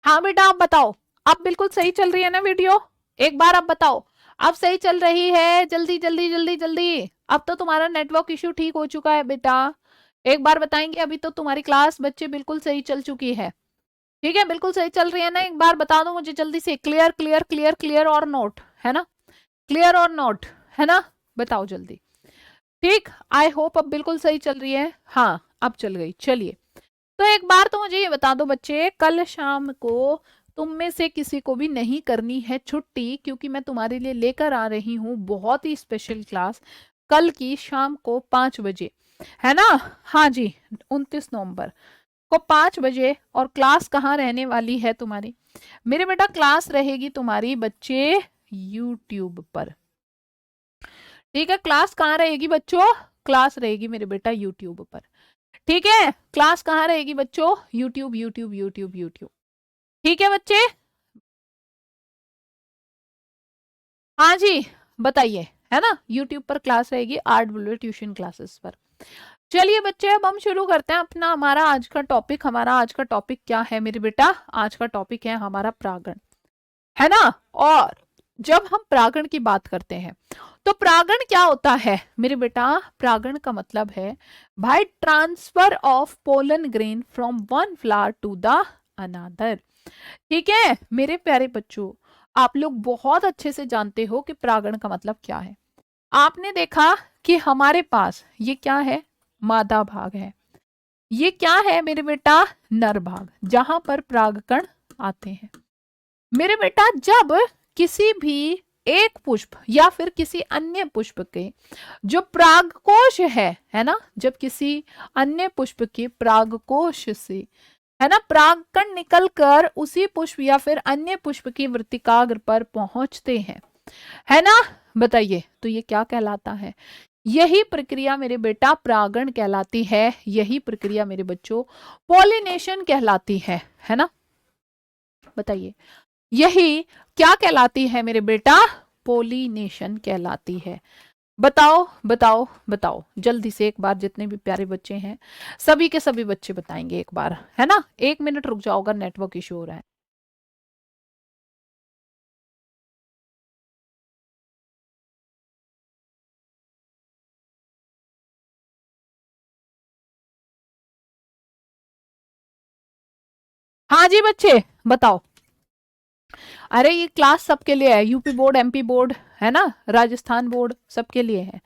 हाँ बेटा आप बताओ, अब बिल्कुल सही चल रही है ना वीडियो? एक बार आप बताओ, अब सही चल रही है? जल्दी जल्दी जल्दी जल्दी। अब तो तुम्हारा नेटवर्क इश्यू ठीक हो चुका है बेटा। एक बार बताएंगे, अभी तो तुम्हारी क्लास बच्चे बिल्कुल सही चल चुकी है। ठीक है, बिल्कुल सही चल रही है ना? एक बार बता दो मुझे जल्दी से, क्लियर क्लियर क्लियर क्लियर और नोट, है ना? क्लियर और नोट, है ना? बताओ जल्दी। ठीक, आई होप अब बिल्कुल सही चल रही है। हाँ अब चल गई, चलिए। तो एक बार तो मुझे ये बता दो बच्चे, कल शाम को तुम में से किसी को भी नहीं करनी है छुट्टी, क्योंकि मैं तुम्हारे लिए लेकर आ रही हूँ बहुत ही स्पेशल क्लास कल की शाम को 5 बजे, है ना? हाँ जी, 29 नवंबर को 5 बजे। और क्लास कहाँ रहने वाली है तुम्हारी? मेरे बेटा क्लास रहेगी तुम्हारी बच्चे यूट्यूब पर। ठीक है, क्लास कहाँ रहेगी बच्चों? क्लास रहेगी मेरे बेटा यूट्यूब पर। ठीक है, क्लास कहाँ रहेगी बच्चों? YouTube YouTube YouTube YouTube. ठीक है बच्चे? हाँ जी, बताइए, है ना? यूट्यूब पर क्लास रहेगी, आर्ट बुलवे ट्यूशन क्लासेस पर। चलिए बच्चे, अब हम शुरू करते हैं अपना हमारा आज का टॉपिक। हमारा आज का टॉपिक क्या है मेरे बेटा? आज का टॉपिक है हमारा प्रागण, है ना? और जब हम प्रागण की बात करते हैं तो प्रागण क्या होता है मेरे बेटा? प्रागण का मतलब है भाई transfer of pollen grain from one flower to the another. ठीक है मेरे प्यारे बच्चों, आप लोग बहुत अच्छे से जानते हो कि प्रागण का मतलब क्या है। आपने देखा कि हमारे पास ये क्या है? मादा भाग है। ये क्या है मेरे बेटा? नर भाग, जहां पर परागकण आते हैं। मेरे बेटा जब किसी भी एक पुष्प या फिर किसी अन्य पुष्प के जो परागकोश है ना, जब किसी अन्य पुष्प के परागकोश से, है ना, परागकण निकलकर उसी पुष्प या फिर अन्य पुष्प की वृत्तिकाग्र पर पहुंचते हैं, है ना? बताइए तो ये क्या कहलाता है? यही प्रक्रिया मेरे बेटा परागण कहलाती है। यही प्रक्रिया मेरे बच्चों पॉलिनेशन कहलाती है ना? बताइए यही क्या कहलाती है मेरे बेटा? पोलिनेशन कहलाती है। बताओ बताओ बताओ जल्दी से, एक बार जितने भी प्यारे बच्चे हैं सभी के सभी बच्चे बताएंगे एक बार, है ना? 1 मिनट रुक जाओ अगर नेटवर्क इशू हो रहा है। हाँ जी बच्चे बताओ। अरे ये क्लास सबके लिए है, यूपी बोर्ड, एमपी बोर्ड, है ना, राजस्थान बोर्ड, सबके लिए है।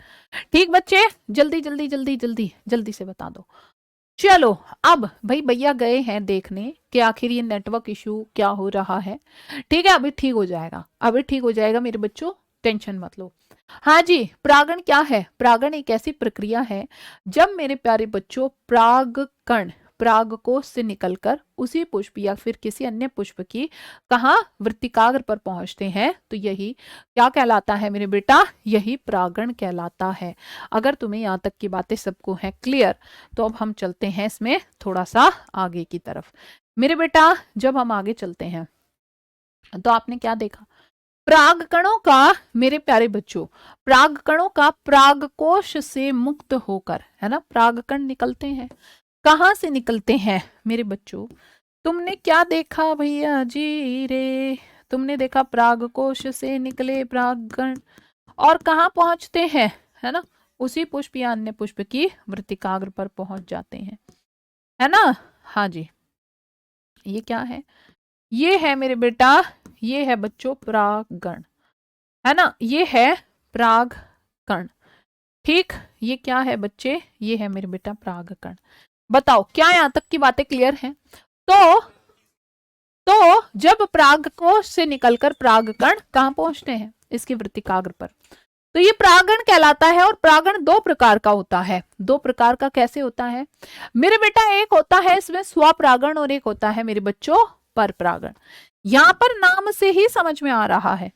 ठीक बच्चे, जल्दी जल्दी जल्दी जल्दी जल्दी से बता दो। चलो, अब भाई भैया गए हैं देखने कि आखिर ये नेटवर्क इशू क्या हो रहा है। ठीक है, अभी ठीक हो जाएगा, अभी ठीक हो जाएगा मेरे बच्चों, टेंशन मत लो। हाँ जी, परागण क्या है? परागण एक ऐसी प्रक्रिया है जब मेरे प्यारे बच्चों परागकण परागकोश से निकलकर उसी पुष्प या फिर किसी अन्य पुष्प की कहाँ वृत्तिकाग्र पर पहुंचते हैं, तो यही क्या कहलाता है मेरे बेटा? यही परागण कहलाता है। अगर तुम्हें यहाँ तक की बातें सबको हैं क्लियर, तो अब हम चलते हैं इसमें थोड़ा सा आगे की तरफ। मेरे बेटा जब हम आगे चलते हैं तो आपने क्या देखा? परागकणों का, मेरे प्यारे बच्चों, परागकणों का परागकोश से मुक्त होकर, है ना, परागकण निकलते हैं। कहाँ से निकलते हैं मेरे बच्चों? तुमने क्या देखा भैया जी रे? तुमने देखा परागकोश से निकले परागकण और कहाँ पहुंचते हैं, है ना, उसी पुष्प या अन्य पुष्प की वृत्तिकाग्र पर पहुंच जाते हैं, है ना? हाँ जी, ये क्या है? ये है मेरे बेटा, ये है बच्चों परागकण, है ना, ये है परागकण। ठीक, ये क्या है बच्चे? ये है मेरे बेटा परागकण। बताओ क्या यहाँ तक की बातें क्लियर हैं? तो जब परागकोश से निकलकर परागकण कहाँ पहुंचते हैं? इसकी वृत्तिकाग्र पर, तो ये परागण कहलाता है। और परागण दो प्रकार का होता है। दो प्रकार का कैसे होता है मेरे बेटा? एक होता है इसमें स्वपरागण और एक होता है मेरे बच्चों पर परागण। यहां पर नाम से ही समझ में आ रहा है,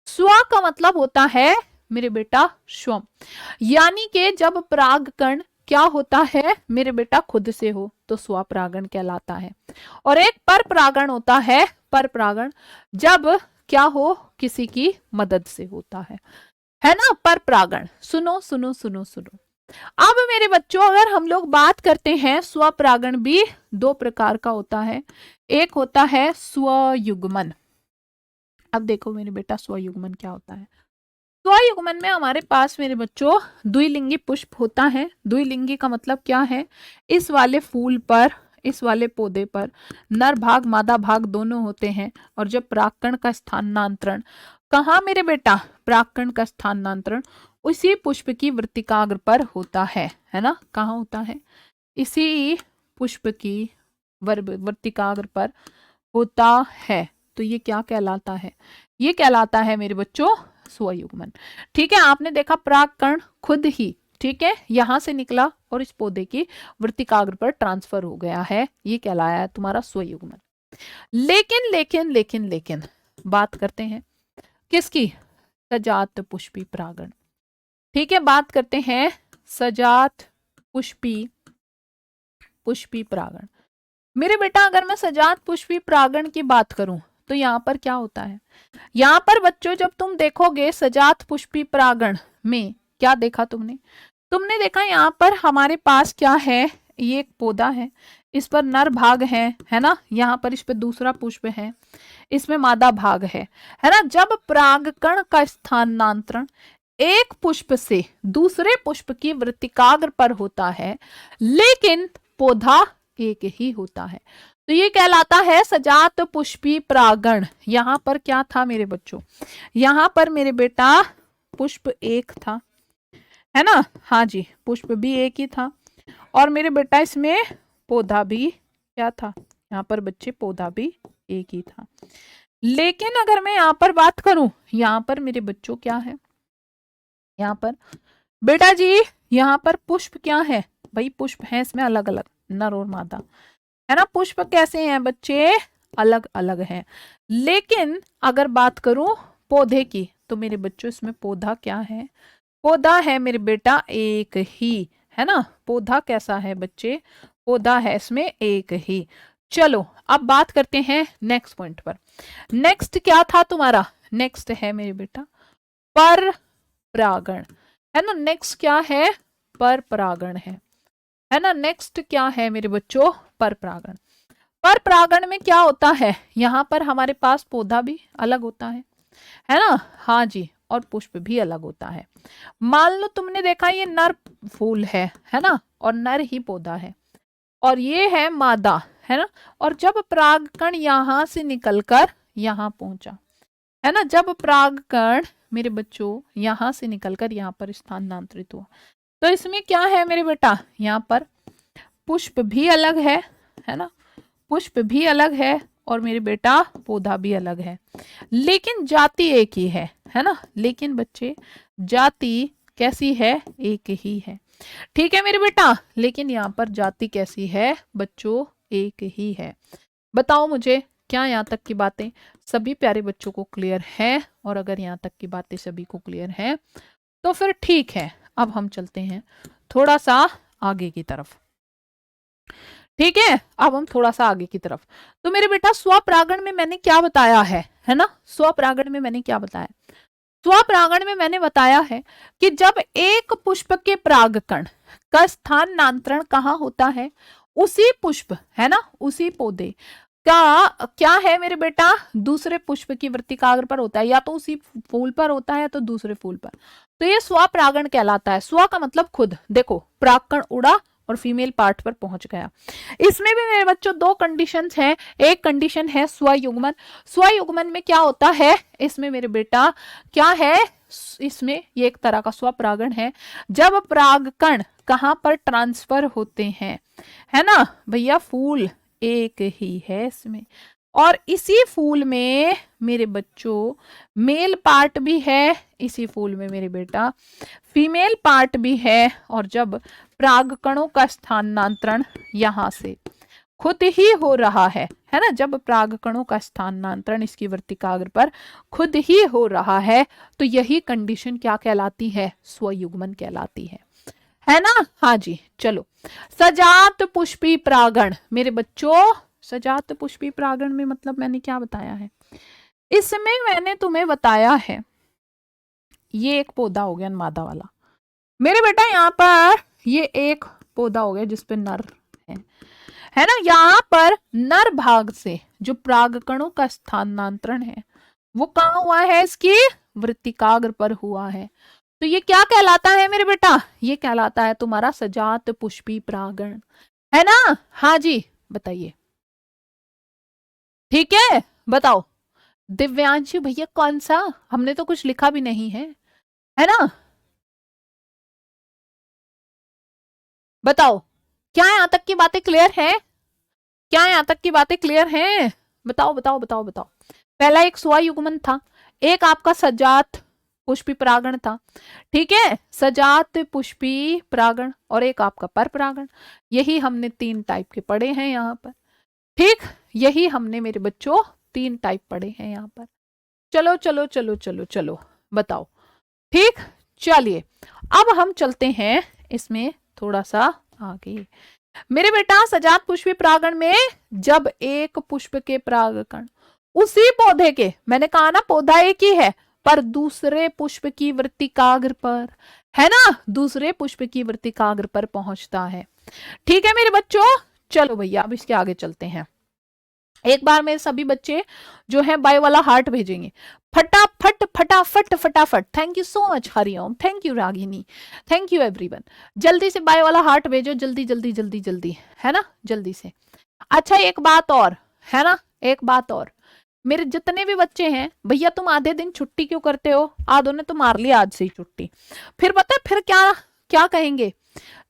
स्व का मतलब होता है मेरे बेटा स्वम, यानी कि जब परागकण क्या होता है मेरे बेटा खुद से हो तो स्वपरागण कहलाता है। और एक पर परागण होता है, पर परागण जब क्या हो, किसी की मदद से होता है ना? पर परागण, सुनो सुनो सुनो सुनो, अब मेरे बच्चों अगर हम लोग बात करते हैं, स्वपरागण भी दो प्रकार का होता है। एक होता है स्वयुग्मन। अब देखो मेरे बेटा स्वयुग्मन क्या होता है। स्वयुग्मन में हमारे पास मेरे बच्चों द्विलिंगी पुष्प होता है। द्विलिंगी का मतलब क्या है, इस वाले फूल पर, इस वाले पौधे पर नर भाग मादा भाग दोनों होते हैं। और जब परागकण का स्थानांतरण, कहाँ मेरे बेटा, परागकण का स्थानांतरण उसी पुष्प की वृत्तिकाग्र पर होता है ना। कहाँ होता है, इसी पुष्प की वृत्तिकाग्र पर होता है। तो ये क्या कहलाता है, ये कहलाता है मेरे बच्चों स्वयुग्मन। ठीक है, आपने देखा परागकण खुद ही, ठीक है, यहां से निकला और इस पौधे की वृत्तिकाग्र पर ट्रांसफर हो गया है, ये कहलाया है तुम्हारा स्वयुग्मन। लेकिन लेकिन लेकिन लेकिन बात करते हैं किसकी, सजात पुष्पी परागण। ठीक है, बात करते हैं सजात पुष्पी परागण। मेरे बेटा अगर मैं सजात पुष्पी परागण की बात करूं तो यहाँ पर क्या होता है, यहाँ पर बच्चों जब तुम देखोगे सजात पुष्पी परागण में क्या देखा तुमने, तुमने देखा यहाँ पर हमारे पास क्या है, ये एक पौधा है, इस पर नर भाग है ना, यहाँ पर इस पर दूसरा पुष्प है, इसमें मादा भाग है ना। जब परागकण का स्थानांतरण एक पुष्प से दूसरे पुष्प की वृत्तिकाग्र पर होता है, लेकिन पौधा एक ही होता है, तो ये कहलाता है सजात पुष्पी परागण। यहां पर क्या था मेरे बच्चों, यहां पर मेरे बेटा पुष्प एक था, है ना, हाँ जी, पुष्प भी एक ही था, और मेरे बेटा इसमें पौधा भी क्या था, यहाँ पर बच्चे पौधा भी एक ही था। लेकिन अगर मैं यहाँ पर बात करूं, यहाँ पर मेरे बच्चों क्या है, यहाँ पर बेटा जी यहाँ पर पुष्प क्या है भाई, पुष्प है इसमें अलग अलग, नर और मादा, है ना। पुष्प कैसे हैं बच्चे, अलग अलग हैं। लेकिन अगर बात करूं पौधे की तो मेरे बच्चों इसमें पौधा क्या है, पौधा है मेरे बेटा एक ही, है ना। पौधा कैसा है बच्चे, पौधा है इसमें एक ही। चलो अब बात करते हैं नेक्स्ट पॉइंट पर। नेक्स्ट क्या था तुम्हारा, नेक्स्ट है मेरे बेटा पर परागण, है ना। नेक्स्ट क्या है, पर परागण है ना। नेक्स्ट क्या है मेरे बच्चों, पर परागण। पर परागण में क्या होता है, यहाँ पर हमारे पास पौधा भी अलग होता है ना, हाँ जी, और पुष्प भी अलग होता है। मान लो तुमने देखा ये नर फूल है ना, और नर ही पौधा है, और ये है मादा, है ना। और जब परागकण यहाँ से निकलकर यहाँ पहुंचा, है ना, जब परागकण मेरे बच्चों यहाँ से निकलकर यहाँ पर स्थानांतरित हुआ, तो इसमें क्या है मेरे बेटा, यहाँ पर पुष्प भी अलग है ना, पुष्प भी अलग है, और मेरे बेटा पौधा भी अलग है, लेकिन जाति एक ही है ना। लेकिन बच्चे जाति कैसी है, एक ही है। ठीक है मेरे बेटा, लेकिन यहाँ पर जाति कैसी है बच्चों, एक ही है। बताओ मुझे क्या यहाँ तक की बातें सभी प्यारे बच्चों को क्लियर है, और अगर यहाँ तक की बातें सभी को क्लियर है तो फिर ठीक है, अब हम चलते हैं थोड़ा सा आगे की तरफ। ठीक है, अब हम थोड़ा सा आगे की तरफ। तो मेरे बेटा स्वपरागण में मैंने क्या बताया है ना, स्वपरागण में मैंने क्या बताया, स्वपरागण में मैंने बताया है कि जब एक पुष्प के परागकण का स्थानांतरण कहाँ होता है, उसी पुष्प, है ना, उसी पौधे का क्या है मेरे बेटा, दूसरे पुष्प की वृत्तिकाग्र पर होता है, या तो उसी फूल पर होता है तो दूसरे फूल पर, तो ये स्वपरागण कहलाता है। स्व का मतलब खुद, देखो परागकण उड़ा और फीमेल पार्ट पर पहुंच गया। इसमें भी मेरे बच्चों दो कंडीशंस हैं, एक कंडीशन है स्वयुग्मन। स्वयुग्मन में क्या होता है, इसमें मेरे बेटा क्या है, इसमें ये एक तरह का स्वपरागण है, जब परागकण कहां पर ट्रांसफर होते हैं, है ना भैया, फूल एक ही है इसमें, और इसी फूल में मेरे बच्चों मेल पार्ट भी है, इसी फूल में मेरे बेटा फीमेल पार्ट भी है, और जब परागकणों का स्थानांतरण यहाँ से खुद ही हो रहा है ना, जब परागकणों का स्थानांतरण इसकी वृत्तिकाग्र पर खुद ही हो रहा है, तो यही कंडीशन क्या कहलाती है, स्वयुग्मन कहलाती है ना। हाँ जी, चलो सजात पुष्पी परागण मेरे बच्चों, सजात पुष्पी परागण में मतलब मैंने क्या बताया है, इसमें मैंने तुम्हें बताया है ये एक पौधा हो गया मादा वाला, मेरे बेटा यहाँ पर ये एक पौधा हो गया जिसपे नर है ना। यहाँ पर नर भाग से जो परागकणों का स्थानांतरण है वो कहाँ हुआ है, इसकी वृत्तिकाग्र पर हुआ है। तो ये क्या कहलाता है मेरे बेटा, ये कहलाता है तुम्हारा सजात पुष्पी परागण, है ना। हाँ जी बताइए, ठीक है बताओ। दिव्यांशु भैया कौन सा, हमने तो कुछ लिखा भी नहीं है ना। बताओ क्या यहाँ तक की बातें क्लियर है, क्या यहाँ तक की बातें क्लियर हैं, बताओ बताओ बताओ बताओ। पहला एक स्वयुग्मन था, एक आपका सजात पुष्पी परागण था, ठीक है, सजात पुष्पी परागण, और एक आपका पर परागण। यही हमने 3 टाइप के पढ़े हैं यहाँ पर, ठीक, यही हमने मेरे बच्चों 3 टाइप पढ़े हैं यहाँ पर। चलो चलो चलो चलो चलो बताओ, ठीक। चलिए अब हम चलते हैं इसमें थोड़ा सा आगे। मेरे बेटा सजात पुष्पी परागण में जब एक पुष्प के परागकण उसी पौधे के, मैंने कहा ना पौधा एक ही है, पर दूसरे पुष्प की वृत्तिकाग्र पर, है ना, दूसरे पुष्प की वृत्तिकाग्र पर पहुंचता है, ठीक है मेरे बच्चों। चलो भैया अब इसके आगे चलते हैं। एक बार मेरे सभी बच्चे जो है बाय वाला हार्ट भेजेंगे, फटाफट फटाफट फटाफट। Thank you so much Hariom, thank you Ragini, thank you everyone. जल्दी से बाय वाला हार्ट भेजो, जल्दी जल्दी जल्दी जल्दी, है ना, जल्दी से। अच्छा एक बात और, है ना, एक बात और, मेरे जितने भी बच्चे हैं भैया, तुम आधे दिन छुट्टी क्यों करते हो, आधों ने तो मार लिया आज से ही छुट्टी, फिर पता है फिर क्या क्या कहेंगे,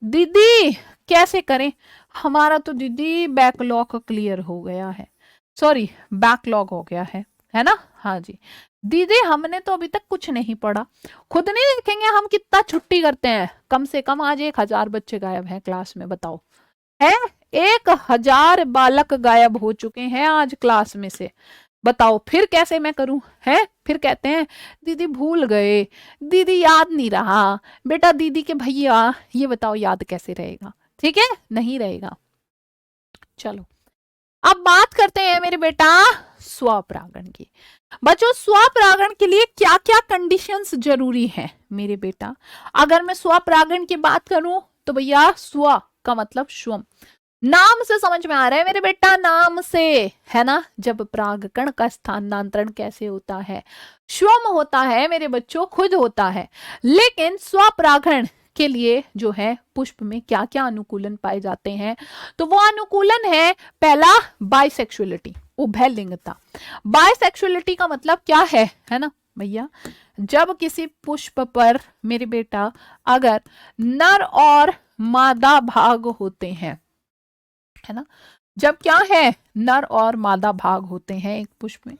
दीदी कैसे करें, हमारा तो दीदी बैकलॉग क्लियर हो गया है, सॉरी बैकलॉग हो गया है ना। हाँ जी दीदी हमने तो अभी तक कुछ नहीं पढ़ा, खुद नहीं देखेंगे हम कितना छुट्टी करते हैं, कम से कम आज 1000 बच्चे गायब हैं क्लास में, बताओ है 1000 बालक गायब हो चुके हैं आज क्लास में से, बताओ फिर कैसे मैं करूं, है फिर कहते हैं दीदी भूल गए, दीदी याद नहीं रहा, बेटा दीदी के भैया ये बताओ याद कैसे रहेगा, ठीक है नहीं रहेगा। चलो अब बात करते हैं मेरे बेटा स्वपरागण की। बच्चों स्वपरागण के लिए क्या क्या कंडीशंस जरूरी है मेरे बेटा, अगर मैं स्वपरागण की बात करूं तो भैया स्व का मतलब स्वम, नाम से समझ में आ रहा है मेरे बेटा, नाम से, है ना, जब परागकण का स्थानांतरण कैसे होता है, स्वम होता है मेरे बच्चों, खुद होता है। लेकिन स्वपरागण के लिए जो है पुष्प में क्या क्या अनुकूलन पाए जाते हैं, तो वो अनुकूलन है पहला बाइसेक्सुअलिटी, उभयलिंगता। बाइसेक्सुअलिटी का मतलब क्या है ना भैया, जब किसी पुष्प पर मेरे बेटा अगर नर और मादा भाग होते हैं, है ना, जब क्या है नर और मादा भाग होते हैं एक पुष्प में,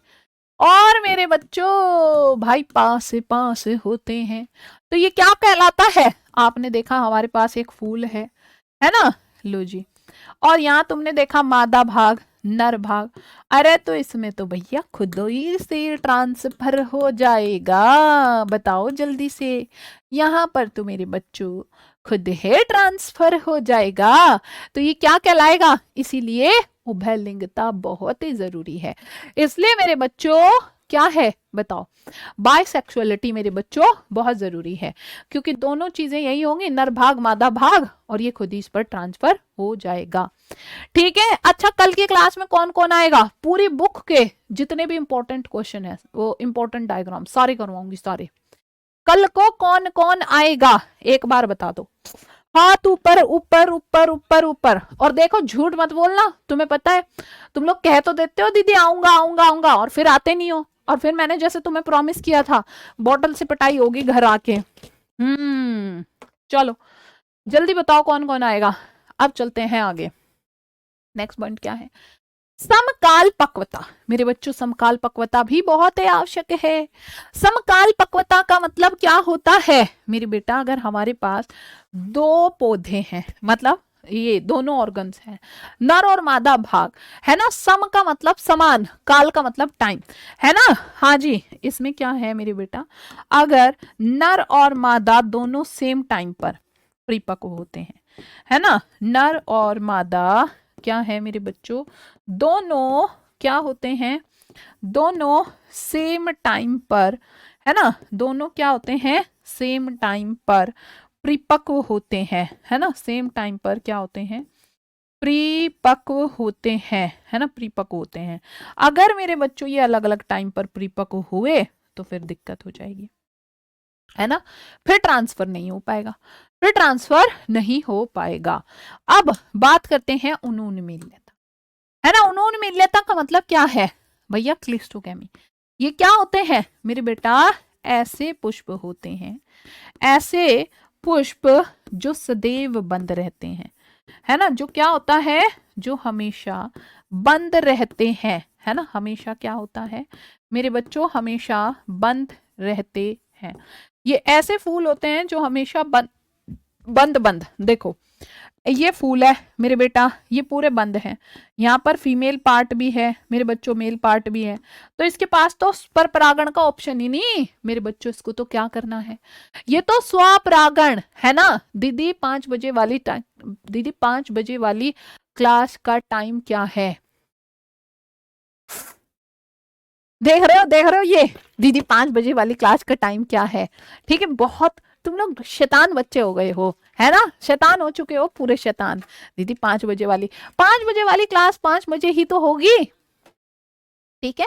और मेरे बच्चों भाई पास होते हैं, तो ये क्या कहलाता है, आपने देखा हमारे पास एक फूल है ना, लो जी, और यहाँ तुमने देखा मादा भाग नर भाग, अरे तो इसमें तो भैया खुद ही से ट्रांसफर हो जाएगा, बताओ जल्दी से, यहाँ पर तो मेरे बच्चों खुद है ट्रांसफर हो जाएगा, तो ये क्या कहलाएगा, इसीलिए उभयलिंगता बहुत ही जरूरी है। इसलिए मेरे बच्चों क्या है बताओ, बाइसेक्सुअलिटी मेरे बच्चों बहुत जरूरी है, क्योंकि दोनों चीजें यही होंगी, नर भाग मादा भाग, और ये खुद ही इस पर ट्रांसफर हो जाएगा, ठीक है। अच्छा कल की क्लास में कौन कौन आएगा, पूरी बुक के जितने भी इंपॉर्टेंट क्वेश्चन है, वो इंपॉर्टेंट डायग्राम सारे करवाऊंगी, सारे कल को कौन कौन आएगा एक बार बता दो, हाथ ऊपर ऊपर ऊपर ऊपर ऊपर, और देखो झूठ मत बोलना, तुम्हें पता है तुम लोग कह तो देते हो दीदी आऊंगा आऊंगा आऊंगा, और फिर आते नहीं हो, और फिर मैंने जैसे तुम्हें प्रॉमिस किया था बॉटल से पिटाई होगी घर आके। चलो जल्दी बताओ कौन कौन आएगा। अब चलते हैं आगे, नेक्स्ट पॉइंट क्या है, समकाल पक्वता। मेरे बच्चों समकाल पक्वता भी बहुत ही आवश्यक है। समकाल पक्वता का मतलब क्या होता है मेरे बेटा, अगर हमारे पास 2 पौधे हैं, मतलब ये दोनों ऑर्गन्स हैं, नर और मादा भाग, है ना, सम का मतलब समान, काल का मतलब टाइम, है ना, हाँ जी, इसमें क्या है मेरे बेटा, अगर नर और मादा दोनों सेम टाइम पर परिपक्व होते हैं, है ना, नर और मादा क्या है मेरे बच्चों, दोनों क्या होते हैं, दोनों सेम टाइम पर, है ना, दोनों क्या होते हैं सेम टाइम पर परिपक्व होते हैं, है ना, सेम टाइम पर क्या होते हैं, परिपक्व होते हैं, है ना, परिपक्व होते हैं। अगर मेरे बच्चों ये अलग अलग टाइम पर परिपक्व हुए तो फिर दिक्कत हो जाएगी, है ना, फिर ट्रांसफर नहीं हो पाएगा, फिर ट्रांसफर नहीं हो पाएगा। अब बात करते हैं उन्मूलनता, है ना। उन्मूलनता का मतलब क्या है भैया, क्लिस्टोगैमी। ये क्या होते हैं मेरे बेटा, ऐसे पुष्प होते हैं, ऐसे पुष्प जो सदैव बंद रहते हैं, है ना, जो क्या होता है, जो हमेशा बंद रहते हैं, है ना, हमेशा क्या होता है मेरे बच्चों, हमेशा बंद रहते हैं। ये ऐसे फूल होते हैं जो हमेशा बंद बंद बंद, देखो ये फूल है मेरे बेटा, ये पूरे बंद हैं, यहाँ पर फीमेल पार्ट भी है मेरे बच्चों, मेल पार्ट भी है, तो इसके पास तो पर परागण का ऑप्शन ही नहीं मेरे बच्चों, इसको तो क्या करना है, ये तो स्वपरागण है ना। दीदी 5 बजे वाली टाइम, दीदी 5 बजे वाली क्लास का टाइम क्या है, देख रहे हो, देख रहे हो, ये दीदी 5 बजे वाली क्लास का टाइम क्या है, ठीक है। बहुत तुम लोग शैतान बच्चे हो गए हो, है ना, शैतान हो चुके हो पूरे शैतान। दीदी 5 बजे वाली, 5 बजे वाली क्लास 5 बजे ही तो होगी, ठीक है,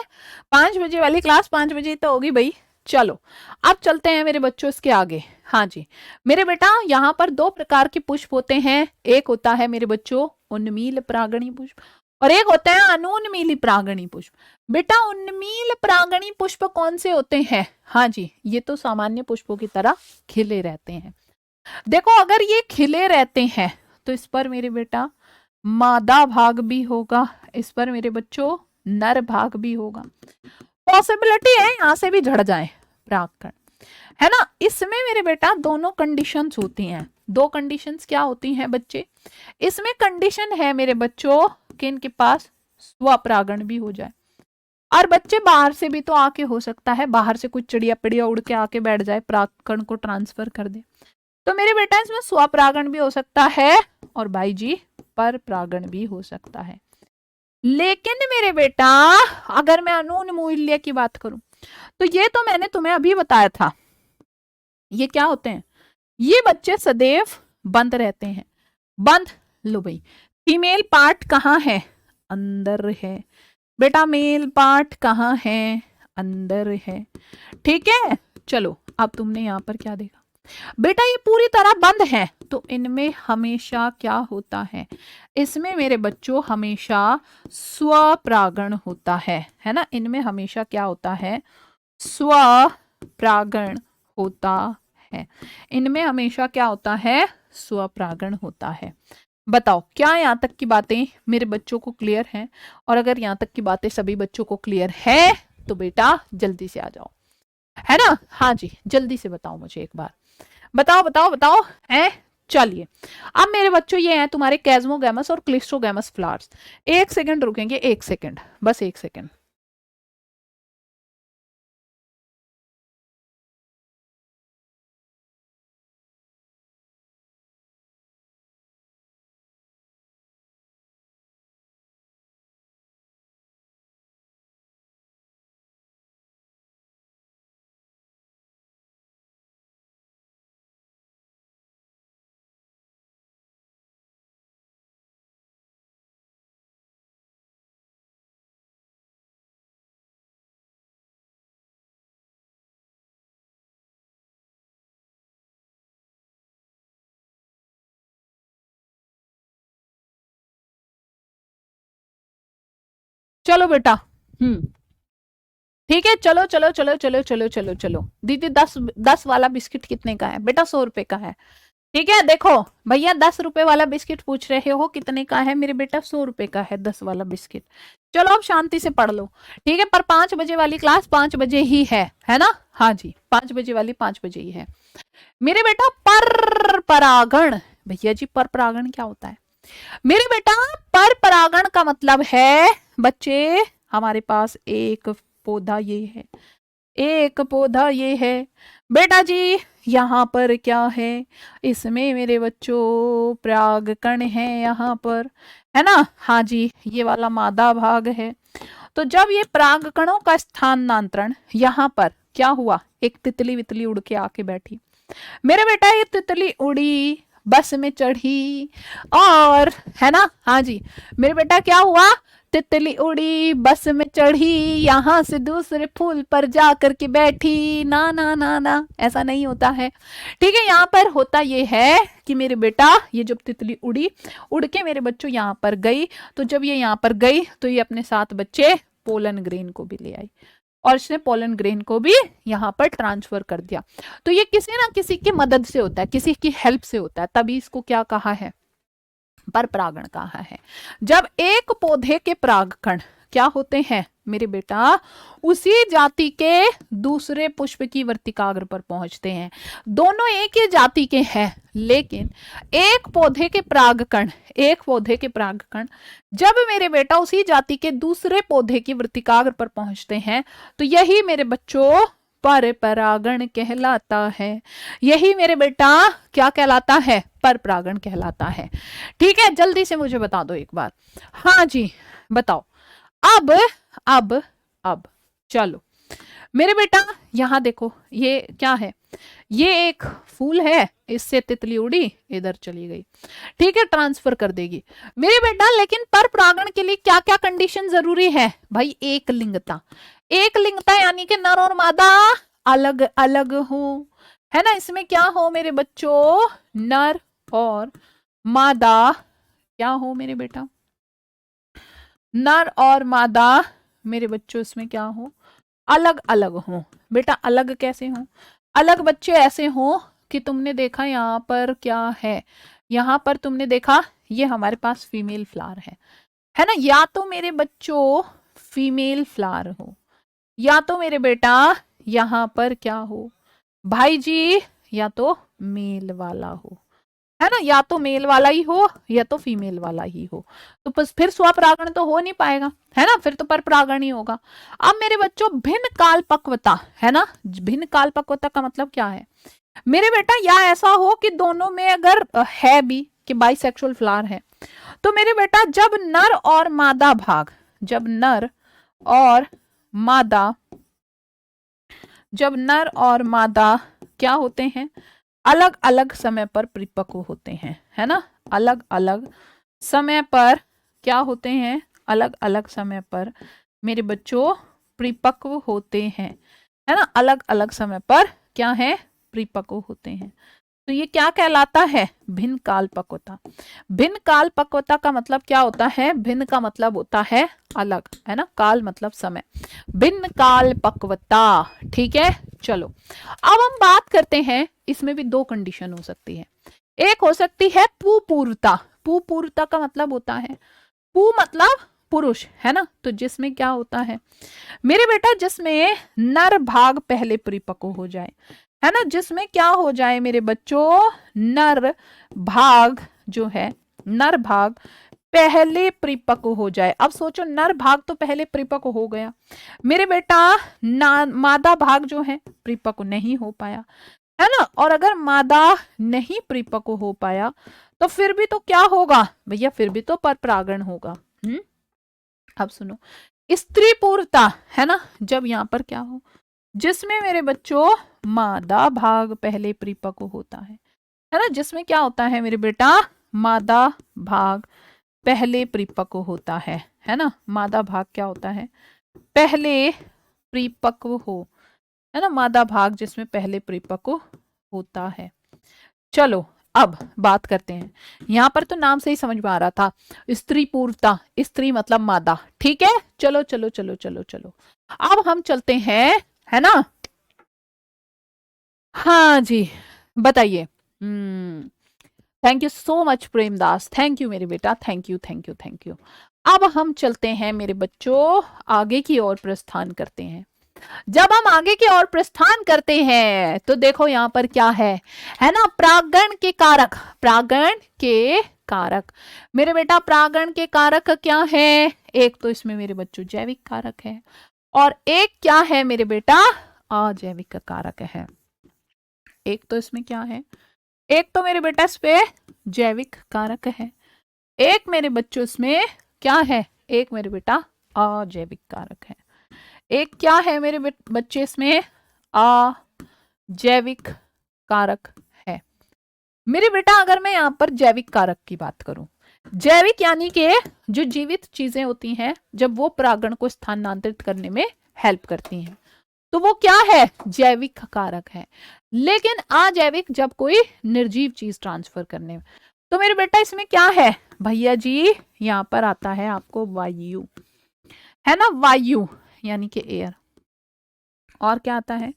5 बजे वाली क्लास 5 बजे ही तो होगी भाई। चलो अब चलते हैं मेरे बच्चों इसके आगे। हाँ जी मेरे बेटा, यहाँ पर 2 प्रकार के पुष्प होते हैं, एक होता है मेरे बच्चों उन्मील परागणी पुष्प, और एक होता है अनुन्मीली परागणी पुष्प। बेटा उन्मील परागणी पुष्प कौन से होते हैं, हाँ जी, ये तो सामान्य पुष्पों की तरह खिले रहते हैं। देखो अगर ये खिले रहते हैं तो इस पर मेरे बेटा मादा भाग भी होगा, इस पर मेरे बच्चों नर भाग भी होगा, पॉसिबिलिटी है यहां से भी झड़ जाए परागकण, है ना। इसमें मेरे बेटा दोनों कंडीशंस होती हैं, 2 कंडीशंस क्या होती हैं बच्चे, इसमें कंडीशन है मेरे बच्चों कि इनके पास स्वपरागण भी हो जाए, और बच्चे बाहर से भी तो आके हो सकता है, बाहर से कुछ चिड़िया पिड़िया उड़ के आके बैठ जाए, परागकण को ट्रांसफर कर दे, तो मेरे बेटा इसमें स्वपरागण भी हो सकता है और भाई जी पर परागण भी हो सकता है। लेकिन मेरे बेटा अगर मैं अनुन्मूल्य की बात करूं तो ये तो मैंने तुम्हें अभी बताया था, ये क्या होते हैं, ये बच्चे सदैव बंद रहते हैं, बंद। लो भाई फीमेल पार्ट कहाँ है, अंदर है बेटा, मेल पार्ट कहाँ है, अंदर है, ठीक है। चलो अब तुमने यहाँ पर क्या देखा बेटा, ये पूरी तरह बंद है, तो इनमें हमेशा क्या होता है, इसमें मेरे बच्चों हमेशा स्वपरागण होता है ना, इनमें हमेशा क्या होता है, स्वपरागण होता है, इनमें हमेशा क्या होता है, स्वपरागण होता है। बताओ क्या यहाँ तक की बातें मेरे बच्चों को क्लियर हैं, और अगर यहाँ तक की बातें सभी बच्चों को क्लियर है तो बेटा जल्दी से आ जाओ, है ना। हाँ जी जल्दी से बताओ मुझे एक बार, बताओ बताओ बताओ, है। चलिए अब मेरे बच्चों ये हैं तुम्हारे कैस्मोगैमस और क्लिस्ट्रोगैमस फ्लावर्स। 1 सेकंड रुकेंगे, 1 सेकंड, बस 1 सेकंड। चलो बेटा ठीक है, चलो चलो चलो चलो चलो चलो चलो। दीदी 10 वाला बिस्किट कितने का है बेटा, 100 रुपए का है, ठीक है। देखो भैया 10 रुपए वाला बिस्किट पूछ रहे हो कितने का है मेरे बेटा, 100 रुपए का है 10 वाला बिस्किट। चलो अब शांति से पढ़ लो, ठीक है। पर 5 बजे वाली क्लास 5 बजे ही है ना, हाँ जी 5 बजे वाली 5 बजे ही है मेरे बेटा। पर परागण, भैया जी पर परागण क्या होता है मेरे बेटा, पर परागण का मतलब है बच्चे, हमारे पास एक पौधा ये है, एक पौधा ये है बेटा जी, यहाँ पर क्या है, इसमें मेरे बच्चों परागकण है यहाँ पर, है ना, हाँ जी ये वाला मादा भाग है। तो जब ये परागकणों का स्थानांतरण यहाँ पर क्या हुआ, एक तितली वितली उड़ के आके बैठी, मेरे बेटा ये तितली उड़ी, बस में चढ़ी, और है ना, हाँ जी, मेरे बेटा क्या हुआ, तितली उड़ी, बस में चढ़ी, यहाँ से दूसरे फूल पर जा करके बैठी, ना ना ना ना, ऐसा नहीं होता है। ठीक है, यहाँ पर होता ये है कि मेरे बेटा ये जब तितली उड़ी, उड़ के मेरे बच्चों यहाँ पर गई, तो जब ये यहाँ पर गई तो ये अपने साथ बच्चे पोलन ग्रेन को भी ले आई, और इसने पोलन ग्रेन को भी यहाँ पर ट्रांसफर कर दिया। तो ये किसी ना किसी की मदद से होता है, किसी की हेल्प से होता है, तभी इसको क्या कहा है, पर परागण कहा है। जब एक पौधे के परागकण क्या होते हैं मेरे बेटा, उसी जाति के दूसरे पुष्प की वर्तिकाग्र पर पहुंचते हैं, दोनों एक ही जाति के हैं, लेकिन एक पौधे के परागकण, एक पौधे के परागकण जब मेरे बेटा उसी जाति के दूसरे पौधे की वर्तिकाग्र पर पहुंचते हैं, तो यही मेरे बच्चों पर परागण कहलाता है। यही मेरे बेटा क्या कहलाता है, पर परागण कहलाता है। ठीक है, जल्दी से मुझे बता दो एक बार, हाँ जी बताओ। अब चलो मेरे बेटा यहाँ देखो, ये क्या है, ये एक फूल है, इससे तितली उड़ी इधर चली गई, ठीक है, ट्रांसफर कर देगी मेरे बेटा। लेकिन पर परागण के लिए क्या क्या कंडीशन जरूरी है भाई, एक लिंगता, एक लिंगता यानी कि नर और मादा अलग अलग हो, है ना, इसमें क्या हो मेरे बच्चों, नर और मादा क्या हो मेरे बेटा, नर और मादा मेरे बच्चों इसमें क्या हो, अलग अलग हो। बेटा अलग कैसे हो, अलग बच्चे ऐसे हो कि तुमने देखा यहाँ पर क्या है, यहाँ पर तुमने देखा ये हमारे पास फीमेल फ्लावर है ना, या तो मेरे बच्चों फीमेल फ्लावर हो, या तो मेरे बेटा यहाँ पर क्या हो भाई जी, या तो मेल वाला हो, है ना, या तो मेल वाला ही हो या तो फीमेल वाला ही हो, तो बस फिर स्वपरागण तो हो नहीं पाएगा, है ना, फिर तो पर परागण ही होगा। अब मेरे बच्चों भिन्न काल पक्वता, है ना, भिन्न काल पक्वता का मतलब क्या है मेरे बेटा, या ऐसा हो कि दोनों में अगर है भी कि बाइसेक्सुअल फ्लावर है, तो मेरे बेटा जब नर और मादा भाग, जब नर और मादा, जब नर और मादा क्या होते हैं, अलग अलग समय पर परिपक्व होते हैं, है ना, अलग अलग समय पर क्या होते हैं, अलग अलग समय पर मेरे बच्चों परिपक्व होते हैं, है ना, अलग अलग समय पर क्या है, परिपक्व होते हैं। तो ये क्या कहलाता है, भिन्न काल पक्वता। भिन्न काल पक्वता का मतलब क्या होता है, भिन्न का मतलब होता है अलग, है ना, काल मतलब समय, भिन्न काल पक्वता। ठीक है, चलो अब हम बात करते हैं, इसमें भी दो कंडीशन हो सकती है, एक हो सकती है पुपूर्वता। पुपूर्वता का मतलब होता है, पु मतलब पुरुष, है ना, तो जिसमें क्या होता है मेरे बेटा, जिसमें नर भाग पहले परिपक्व हो जाए, है ना, जिसमें क्या हो जाए मेरे बच्चों, नर भाग जो है, नर भाग पहले परिपक्व हो जाए। अब सोचो नर भाग तो पहले परिपक्व हो गया मेरे बेटा, मादा भाग जो है परिपक्व नहीं हो पाया, है ना, और अगर मादा नहीं परिपक्व हो पाया तो फिर भी तो क्या होगा भैया, फिर भी तो पर परागण होगा। अब सुनो, स्त्री पूर्णता, है ना, जब यहाँ पर क्या हो, जिसमें मेरे बच्चों मादा भाग पहले परिपक्व होता है ना, जिसमें क्या होता है मेरे बेटा, मादा भाग पहले परिपक्व होता है ना, मादा भाग क्या होता है, पहले परिपक्व हो, है ना, मादा भाग जिसमें पहले परिपक्व होता है। चलो अब बात करते हैं, यहां पर तो नाम से ही समझ में आ रहा था, स्त्री पूर्णता, स्त्री मतलब मादा, ठीक है, चलो चलो चलो चलो चलो, अब हम चलते हैं, है ना, हाँ जी बताइए। Thank you so much Premadasa, thank you मेरे बेटा, thank you thank you thank you. अब हम चलते हैं मेरे बच्चों, आगे की ओर प्रस्थान करते हैं। जब हम आगे की ओर प्रस्थान करते हैं तो देखो यहाँ पर क्या है ना, परागण के कारक, परागण के कारक मेरे बेटा, परागण के कारक क्या है, एक तो इसमें मेरे बच्चों जैविक कारक है, और एक क्या है मेरे बेटा, अजैविक कारक है। एक तो इसमें क्या है, एक तो मेरे बेटा इस पे जैविक कारक है, एक मेरे बच्चों इसमें क्या है, एक मेरे बेटा अजैविक कारक है, एक क्या है मेरे बच्चे इसमें अजैविक कारक है। मेरे बेटा अगर मैं यहाँ पर जैविक कारक की बात करूं, जैविक यानी कि जो जीवित चीजें होती हैं जब वो परागण को स्थानांतरित करने में हेल्प करती हैं तो वो क्या है, जैविक कारक है। लेकिन अजैविक जब कोई निर्जीव चीज ट्रांसफर करने में, तो मेरे बेटा इसमें क्या है भैया जी, यहाँ पर आता है आपको वायु, है ना, वायु यानी कि एयर। और क्या आता है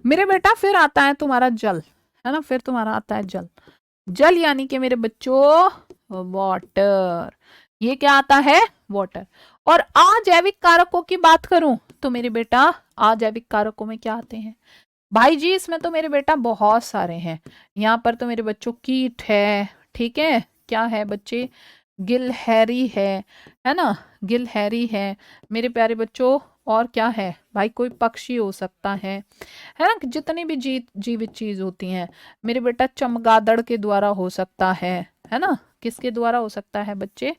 मेरे बेटा, फिर आता है तुम्हारा जल, है ना, फिर तुम्हारा आता है जल। जल यानी कि मेरे बच्चों वाटर, ये क्या आता है, वाटर। और अजैविक कारकों की बात करूं तो मेरे बेटा अजैविक कारकों में क्या आते हैं भाई जी, इसमें तो मेरे बेटा बहुत सारे हैं। यहाँ पर तो मेरे बच्चों कीट है, ठीक है, क्या है बच्चे, गिलहरी है ना, गिलहरी है मेरे प्यारे बच्चों। और क्या है भाई, कोई पक्षी हो सकता है ना, जितनी भी जीवित चीज होती हैं मेरे बेटा, चमगादड़ के द्वारा हो सकता है ना, किसके द्वारा हो सकता है बच्चे,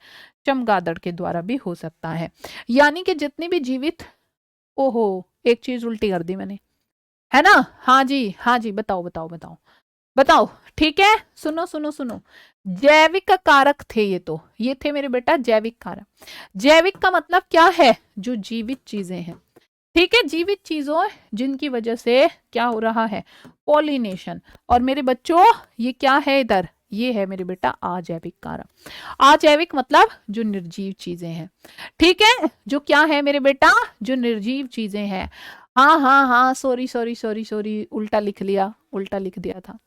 चमगादड़ के द्वारा भी हो सकता है। यानी कि जितनी भी जीवित, ओहो एक चीज उल्टी कर दी मैंने, है ना, हाँ जी हाँ जी, बताओ बताओ बताओ बताओ, ठीक है, सुनो सुनो सुनो, जैविक कारक थे ये थे मेरे बेटा जैविक कारक। जैविक का मतलब क्या है, जो जीवित चीजें हैं, ठीक है, जीवित चीजों जिनकी वजह से क्या हो रहा है, पॉलिनेशन। और मेरे बच्चों ये क्या है इधर, ये है मेरे बेटा अजैविक कारक। अजैविक मतलब जो निर्जीव चीजें हैं, ठीक है, जो क्या है मेरे बेटा, जो निर्जीव चीजें हैं। हाँ हाँ हाँ, सॉरी सॉरी सॉरी सॉरी, उल्टा लिख लिया, उल्टा लिख दिया था।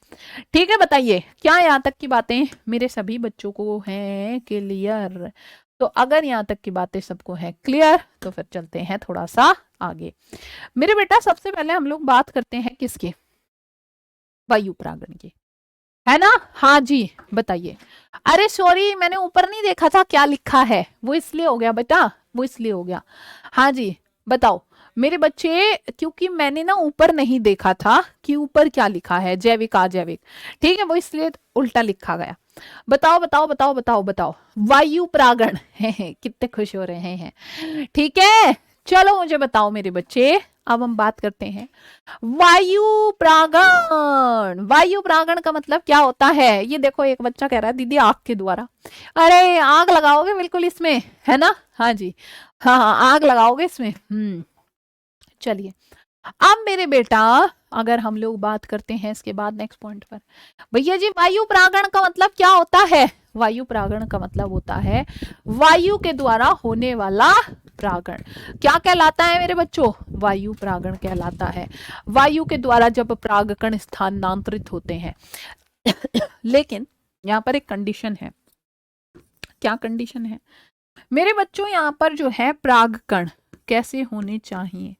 ठीक है, बताइए क्या यहाँ तक की बातें मेरे सभी बच्चों को हैं क्लियर। तो अगर यहाँ तक की बातें सबको है क्लियर तो फिर चलते हैं थोड़ा सा आगे। मेरे बेटा सबसे पहले हम लोग बात करते हैं किसकी, वायु परागण की, है ना, हाँ जी बताइए। अरे सॉरी मैंने ऊपर नहीं देखा था क्या लिखा है, वो इसलिए हो गया बेटा, वो इसलिए हो गया। हाँ जी बताओ मेरे बच्चे, क्योंकि मैंने ना ऊपर नहीं देखा था कि ऊपर क्या लिखा है, जैविक अजैविक, ठीक है, वो इसलिए उल्टा लिखा गया। बताओ बताओ बताओ बताओ बताओ, वायु परागण कितने खुश हो रहे हैं, ठीक है। चलो मुझे बताओ मेरे बच्चे, अब हम बात करते हैं वायु परागण। वायु परागण का मतलब क्या होता है, ये देखो एक बच्चा कह रहा है दीदी आग के द्वारा, अरे आग लगाओगे बिल्कुल इसमें, है ना, हाँ जी हाँ हाँ आग लगाओगे इसमें। चलिए अब मेरे बेटा अगर हम लोग बात करते हैं इसके बाद नेक्स्ट पॉइंट पर, भैया जी वायु परागण का मतलब क्या होता है, वायु परागण का मतलब होता है वायु के द्वारा होने वाला परागण। क्या कहलाता है मेरे बच्चों, वायु परागण कहलाता है। वायु के द्वारा जब परागकण स्थानांतरित होते हैं लेकिन यहाँ पर एक कंडीशन है, क्या कंडीशन है मेरे बच्चों, यहाँ पर जो है परागकण कैसे होने चाहिए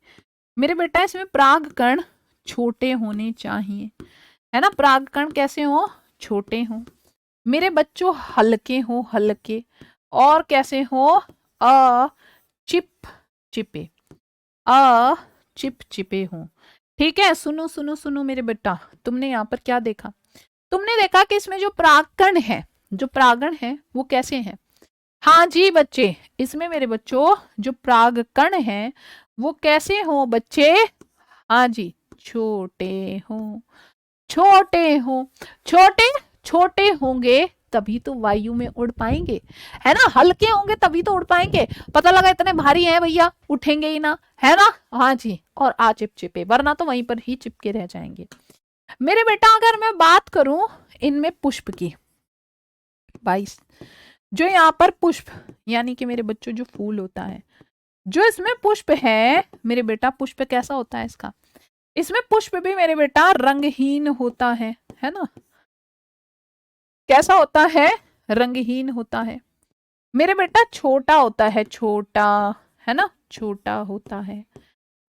मेरे बेटा, इसमें परागकण छोटे होने चाहिए, है ना, परागकण कैसे हो, छोटे हो मेरे बच्चों, हल्के हो, हल्के, और कैसे हो, चिप चिपे, चिप चिपे हो, ठीक है। सुनो सुनो सुनो मेरे बेटा, तुमने यहाँ पर क्या देखा, तुमने देखा कि इसमें जो परागकण है, जो परागण है वो कैसे हैं, हाँ जी बच्चे, इसमें मेरे बच्चों जो परागकण हैं वो कैसे हो बच्चे, हाँ जी छोटे हो, छोटे हो, छोटे छोटे होंगे तभी तो वायु में उड़ पाएंगे, है ना, हल्के होंगे तभी तो उड़ पाएंगे। पता लगा इतने भारी हैं भैया उठेंगे ही ना, है ना, हाँ जी, और आ चिपचिपे, वरना तो वहीं पर ही चिपके रह जाएंगे। मेरे बेटा अगर मैं बात करूं इनमें पुष्प की, 22 जो यहाँ पर पुष्प यानी कि मेरे बच्चों जो फूल होता है, जो इसमें पुष्प है मेरे बेटा, पुष्प कैसा होता है इसका, इसमें पुष्प भी मेरे बेटा रंगहीन होता है ना, कैसा होता है, रंगहीन होता है मेरे बेटा, छोटा होता है, छोटा, है ना, छोटा होता है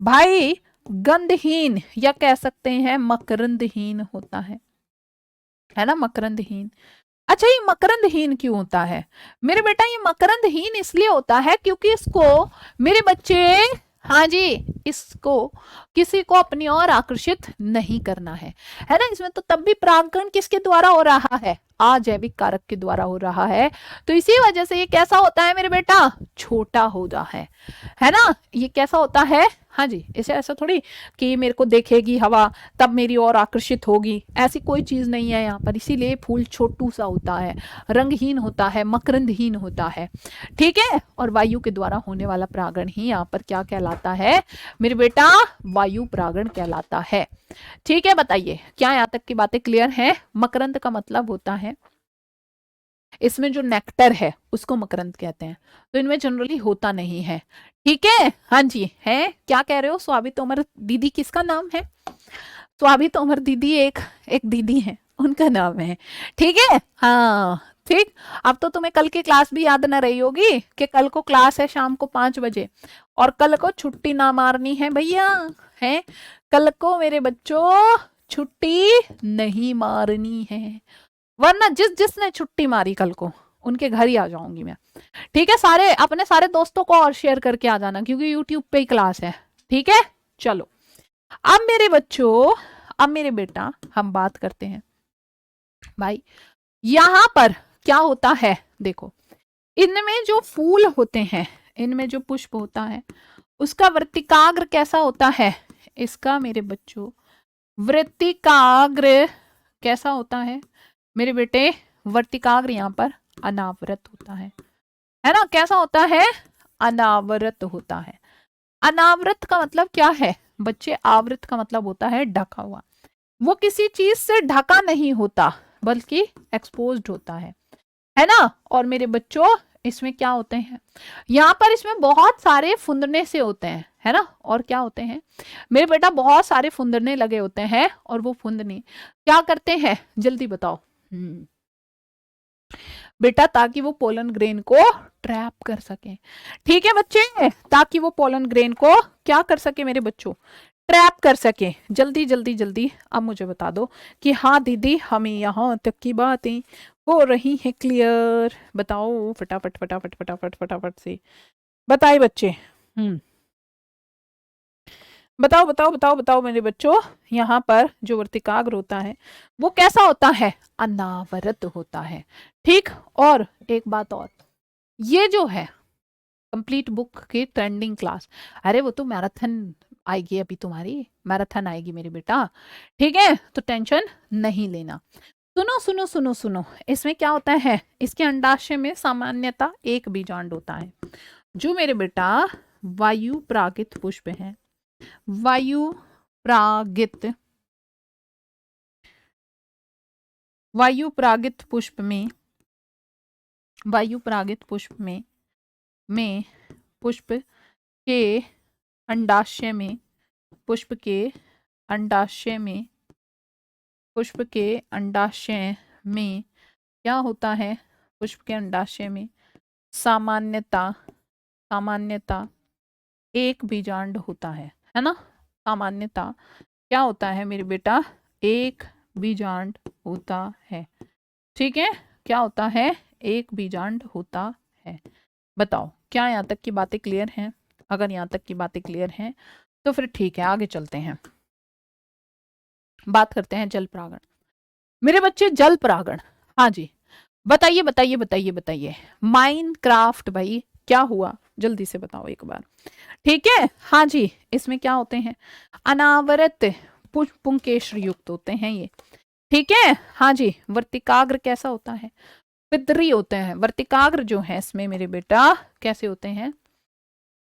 भाई, गंधहीन या कह सकते हैं मकरंदहीन होता है ना, मकरंदहीन। अच्छा ये मकरंदहीन क्यों होता है मेरे बेटा, ये मकरंदहीन इसलिए होता है क्योंकि इसको मेरे बच्चे, हाँ जी, इसको किसी को अपनी ओर आकर्षित नहीं करना है ना, इसमें तो तब भी परागकण किसके द्वारा हो रहा है, अजैविक कारक के द्वारा हो रहा है, तो इसी वजह से ये कैसा होता है मेरे बेटा, छोटा हो रहा है ना, ये कैसा होता है, हाँ जी, इसे ऐसा थोड़ी कि मेरे को देखेगी हवा तब मेरी ओर आकर्षित होगी, ऐसी कोई चीज नहीं है यहाँ पर। इसीलिए फूल छोटू सा होता है, रंगहीन होता है, मकरंदहीन होता है, ठीक है। और वायु के द्वारा होने वाला परागण ही यहाँ पर क्या कहलाता है मेरे बेटा, वायु परागण कहलाता है, ठीक है। बताइए क्या यहाँ तक की बातें क्लियर हैं? मकरंद का मतलब होता है, इसमें जो नेक्टर है उसको मकरंद कहते हैं, तो इनमें जनरली होता नहीं है, ठीक है। हाँ जी, है क्या कह रहे हो? स्वाभि तोमर दीदी किसका नाम है? स्वाभि तोमर दीदी एक एक दीदी है, उनका नाम है, ठीक है। हाँ ठीक। अब तो तुम्हें कल की क्लास भी याद न रही होगी कि कल को क्लास है शाम को 5 बजे, और कल को छुट्टी ना मारनी है भैया, है कल को मेरे बच्चों छुट्टी नहीं मारनी है, वरना जिसने छुट्टी मारी कल को उनके घर ही आ जाऊंगी मैं, ठीक है। सारे अपने सारे दोस्तों को और शेयर करके आ जाना, क्योंकि यूट्यूब पे ही क्लास है, ठीक है। चलो अब मेरे बच्चों, अब मेरे बेटा हम बात करते हैं भाई, यहां पर क्या होता है देखो, इनमें जो फूल होते हैं, इनमें जो पुष्प होता है, उसका वृत्तिकाग्र कैसा होता है? इसका मेरे बच्चों वृत्तिकाग्र कैसा होता है मेरे बेटे? वर्तिकाग्र यहाँ पर अनावृत होता है ना? कैसा होता है? अनावृत होता है। अनावृत का मतलब क्या है बच्चे? आवृत का मतलब होता है ढका हुआ, वो किसी चीज से ढका नहीं होता बल्कि एक्सपोज्ड होता है ना। और मेरे बच्चों इसमें क्या होते हैं, यहाँ पर इसमें बहुत सारे फुंदने से होते हैं, है ना। और क्या होते हैं मेरे बेटा? बहुत सारे फुंदने लगे होते हैं, और वो फुंदने क्या करते हैं जल्दी बताओ बेटा? ताकि वो पोलन ग्रेन को ट्रैप कर सके, ठीक है बच्चे, ताकि वो पोलन ग्रेन को क्या कर सके मेरे बच्चों? ट्रैप कर सके। जल्दी जल्दी जल्दी अब मुझे बता दो कि हाँ दीदी हमें यहाँ तक की बातें हो रही है क्लियर, बताओ फटाफट फटाफट फटाफट फटाफट से बताए बच्चे। बताओ बताओ बताओ बताओ मेरे बच्चों, यहाँ पर जो वर्तिकाग्र होता है वो कैसा होता है? अनावृत होता है, ठीक। और एक बात और, ये जो है कंप्लीट बुक की ट्रेंडिंग क्लास, अरे वो तो मैराथन आएगी, अभी तुम्हारी मैराथन आएगी मेरे बेटा, ठीक है। तो टेंशन नहीं लेना। सुनो सुनो सुनो सुनो, इसमें क्या होता है? इसके अंडाशय में सामान्यतः एक बीजांड होता है, जो मेरे बेटा वायु परागित पुष्प है। वायु परागित पुष्प में, वायु परागित पुष्प में पुष्प के अंडाशय में, पुष्प के अंडाशय में, पुष्प के अंडाशय में क्या होता है? पुष्प के अंडाशय में सामान्यता एक बीजांड होता है ना। सामान्यता क्या होता है मेरे बेटा? एक बीजांड होता है, ठीक है। क्या होता है? एक बीजांड होता है। बताओ क्या यहाँ तक की बातें क्लियर हैं? अगर यहाँ तक की बातें क्लियर हैं तो फिर ठीक है, आगे चलते हैं, बात करते हैं जल परागण। मेरे बच्चे जल परागण, हाँ जी बताइए बताइए बताइए बताइए। माइनक्राफ्ट भाई क्या हुआ जल्दी से बताओ एक बार, ठीक है। हाँ जी, इसमें क्या होते हैं? अनावृत पुंकेश्र युक्त होते हैं ये, ठीक है। हाँ जी, वर्तिकाग्र कैसा होता है? पितरी होते हैं। वर्तिकाग्र जो है इसमें मेरे बेटा कैसे होते हैं?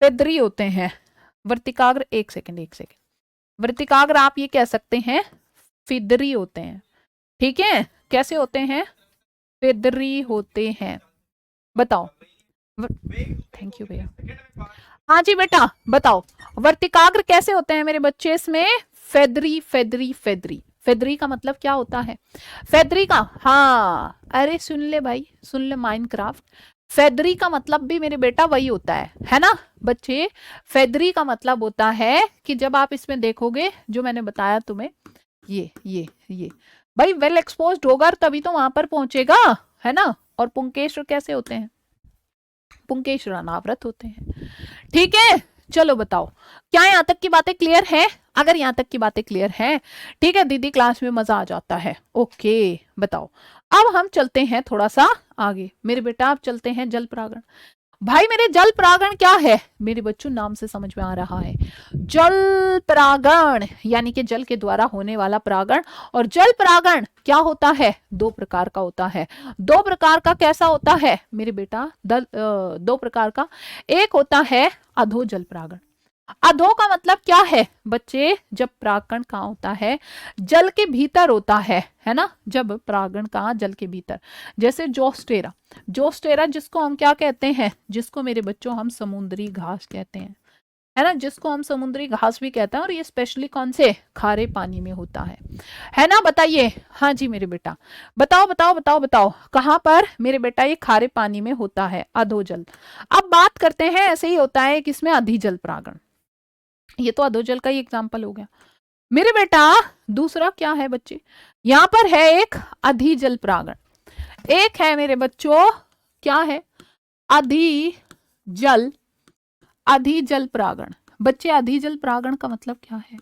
पितरी होते हैं। वर्तिकाग्र एक सेकंड, वर्तिकाग्र आप ये कह सकते हैं फिदरी होते हैं, ठीक है। कैसे होते हैं? फिदरी होते हैं। बताओ। थैंक यू भैया। हाँ जी बेटा बताओ, वर्तिकाग्र कैसे होते हैं मेरे बच्चे? इसमें फेदरी फेदरी फेदरी। फेदरी का मतलब क्या होता है? फेदरी का, हाँ अरे सुन ले भाई, सुन ले माइनक्राफ्ट, फेदरी का मतलब भी मेरे बेटा वही होता है ना बच्चे। फेदरी का मतलब होता है कि जब आप इसमें देखोगे जो मैंने बताया तुम्हें, ये भाई वेल एक्सपोज्ड होगा तभी तो वहां पर पहुंचेगा, है ना। और पुंकेश्वर कैसे होते हैं? पुंकेश्वर अनावृत होते हैं, ठीक है। चलो बताओ क्या यहाँ तक की बातें क्लियर है? अगर यहाँ तक की बातें क्लियर है, ठीक है दीदी क्लास में मजा आ जाता है, ओके। बताओ अब हम चलते हैं थोड़ा सा आगे मेरे बेटा, आप चलते हैं जल परागण। भाई मेरे जल परागण क्या है मेरे बच्चों, नाम से समझ में आ रहा है, जल परागण यानी कि जल के द्वारा होने वाला परागण। और जल परागण क्या होता है, दो प्रकार का होता है। दो प्रकार का कैसा होता है मेरे बेटा, दो प्रकार का। एक होता है अधो जल परागण। अधो का मतलब क्या है बच्चे, जब परागण कहाँ होता है, जल के भीतर होता है ना, जब परागण कहाँ, जल के भीतर। जैसे जोस्टेरा, जोस्टेरा जिसको हम क्या कहते हैं, जिसको मेरे बच्चों हम समुद्री घास कहते हैं, है ना, जिसको हम समुद्री घास भी कहते हैं। और ये स्पेशली कौन से, खारे पानी में होता है ना, बताइए। हाँ जी मेरे बेटा, बताओ बताओ बताओ बताओ, कहाँ पर मेरे बेटा ये खारे पानी में होता है, अधोजल। अब बात करते हैं, ऐसे ही होता है किसमें, अधिजल परागण। ये तो अधोजल का ही एग्जाम्पल हो गया मेरे बेटा। दूसरा क्या है बच्चे, यहां पर है एक अधिजल परागण, एक है मेरे बच्चों क्या है, अधिजल, अधिजल परागण। बच्चे अधिजल परागण का मतलब क्या है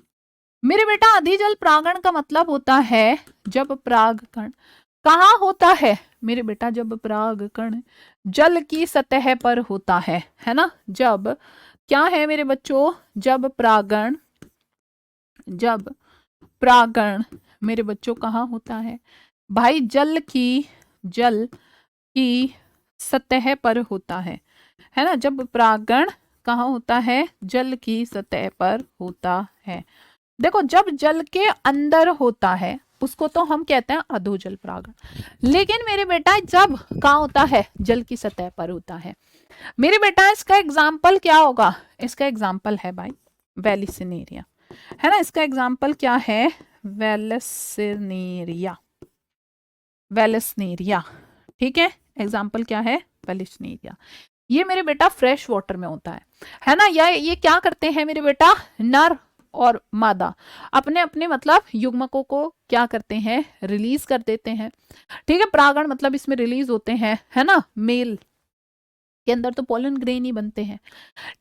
मेरे बेटा, अधिजल परागण का मतलब होता है जब परागकण कहाँ होता है मेरे बेटा, जब परागकण जल की सतह पर होता है ना, जब क्या है मेरे बच्चों, जब परागण, जब परागण मेरे बच्चों कहाँ होता है भाई, जल की सतह पर होता है ना, जब परागण कहाँ होता है, जल की सतह पर होता है। देखो जब जल के अंदर होता है उसको तो हम कहते हैं अधोजल परागण, लेकिन मेरे बेटा जब कहाँ होता है, जल की सतह पर होता है मेरे बेटा, इसका एग्जाम्पल क्या होगा, इसका एग्जाम्पल है भाई वेलिसिनेरिया, है ना, इसका एग्जाम्पल क्या है, वेलिसिनेरिया, वेलिसिनेरिया, ठीक है, एग्जाम्पल क्या है, वेलिसिनेरिया। ये मेरे बेटा फ्रेश वाटर में होता है ना। ये क्या करते हैं मेरे बेटा, नर और मादा अपने अपने मतलब युग्मकों को क्या करते हैं, रिलीज कर देते हैं, ठीक है। परागण मतलब इसमें रिलीज होते हैं, है ना, मेल के अंदर तो पोलन ग्रेन ही बनते हैं,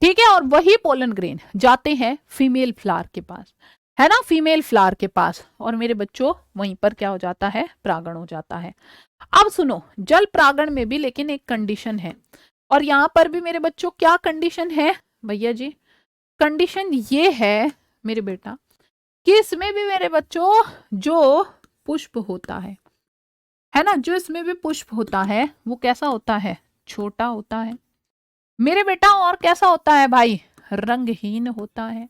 ठीक है। और वही पोलन ग्रेन जाते हैं फीमेल फ्लावर के पास, है ना, फीमेल फ्लावर के पास, और मेरे बच्चों वहीं पर क्या हो जाता है, परागण हो जाता है। अब सुनो, जल परागण में भी लेकिन एक कंडीशन है, और यहां पर भी मेरे बच्चों क्या कंडीशन है भैया जी, कंडीशन ये है मेरे बेटा कि इसमें भी मेरे बच्चों जो पुष्प होता है ना, जो इसमें भी पुष्प होता है वो कैसा होता है, छोटा होता है मेरे बेटा। और कैसा होता है भाई, रंगहीन होता है